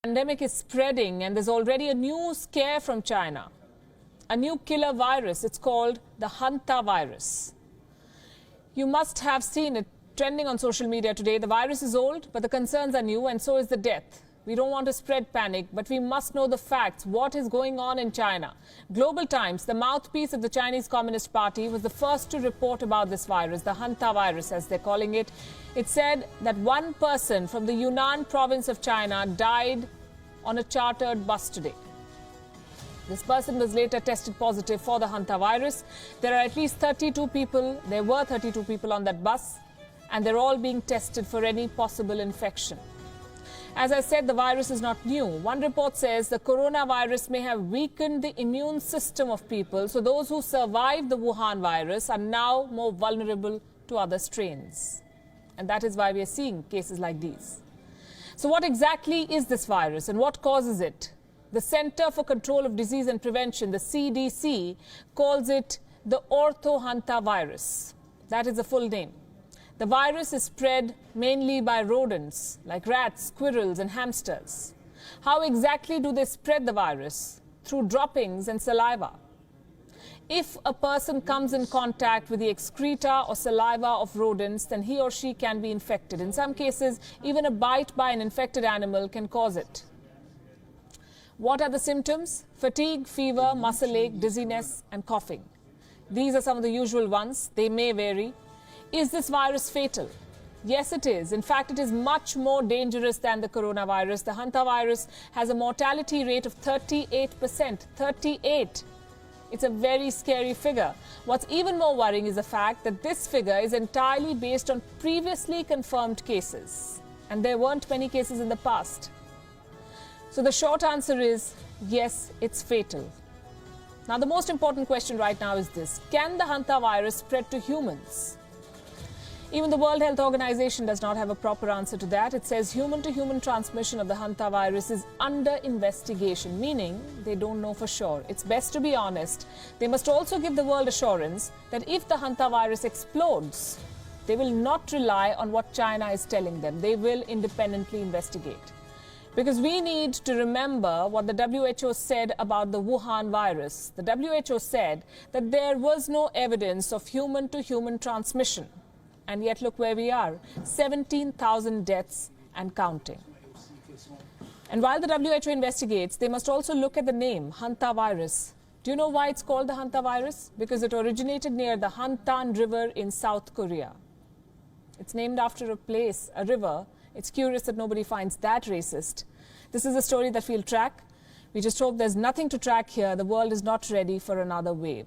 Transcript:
Pandemic is spreading and there's already a new scare from China. A new killer virus. It's called the hantavirus. You must have seen it trending on social media today. The virus is old, but the concerns are new, and so is the death. We don't want to spread panic, but we must know the facts. What is going on in China? Global Times, the mouthpiece of the Chinese Communist Party, was the first to report about this virus, the hantavirus as they're calling it. It said that one person from the Yunnan province of China died on a chartered bus today. This person was later tested positive for the hantavirus. There are at least 32 people. There were 32 people on that bus, and they're all being tested for any possible infection. As I said, the virus is not new. One report says the coronavirus may have weakened the immune system of people, so those who survived the Wuhan virus are now more vulnerable to other strains. And that is why we are seeing cases like these. So what exactly is this virus and what causes it? The Center for Control of Disease and Prevention, the CDC, calls it the orthohantavirus. That is the full name. The virus is spread mainly by rodents like rats, squirrels and hamsters. How exactly do they spread the virus? Through droppings and saliva. If a person comes in contact with the excreta or saliva of rodents, then he or she can be infected. In some cases, even a bite by an infected animal can cause it. What are the symptoms? Fatigue, fever, muscle ache, dizziness and coughing. These are some of the usual ones. They may vary. Is this virus fatal? Yes, it is. In fact, it is much more dangerous than the coronavirus. The hantavirus has a mortality rate of 38%. 38. It's a very scary figure. What's even more worrying is the fact that this figure is entirely based on previously confirmed cases. And there weren't many cases in the past. So the short answer is, yes, it's fatal. Now, the most important question right now is this: can the hantavirus spread to humans? Even the World Health Organization does not have a proper answer to that. It says human-to-human transmission of the hantavirus is under investigation, meaning they don't know for sure. It's best to be honest. They must also give the world assurance that if the hantavirus explodes, they will not rely on what China is telling them. They will independently investigate. Because we need to remember what the WHO said about the Wuhan virus. The WHO said that there was no evidence of human-to-human transmission. And yet look where we are, 17,000 deaths and counting. And while the WHO investigates, they must also look at the name, hantavirus. Do you know why it's called the hantavirus? Because it originated near the Hantan River in South Korea. It's named after a place, a river. It's curious that nobody finds that racist. This is a story that we'll track. We just hope there's nothing to track here. The world is not ready for another wave.